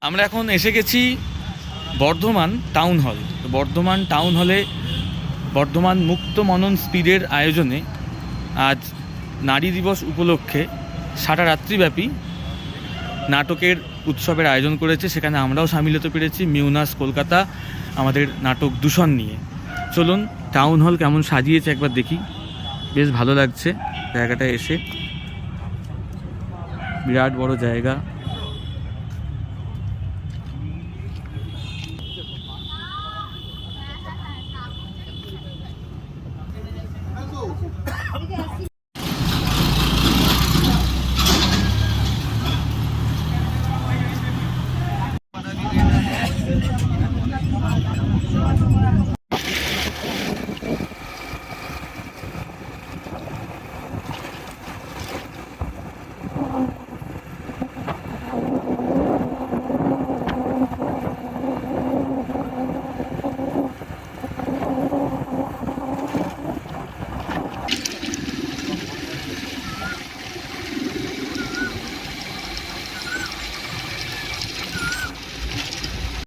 আমরা এখন এসে গেছি বর্ধমান টাউন হল। তো বর্ধমান টাউন হলে বর্ধমান মুক্ত মনন স্পিডের আয়োজনে আজ নারী দিবস উপলক্ষে সারা রাত্রিব্যাপী নাটকের উৎসবের আয়োজন করেছে। সেখানে আমরাও সামিল হতে পেরেছি। মিউনাস কলকাতা আমাদের নাটক দূষণ নিয়ে। চলুন টাউন হল কেমন সাজিয়েছে একবার দেখি। বেশ ভালো লাগছে জায়গাটা এসে, বিরাট বড় জায়গা।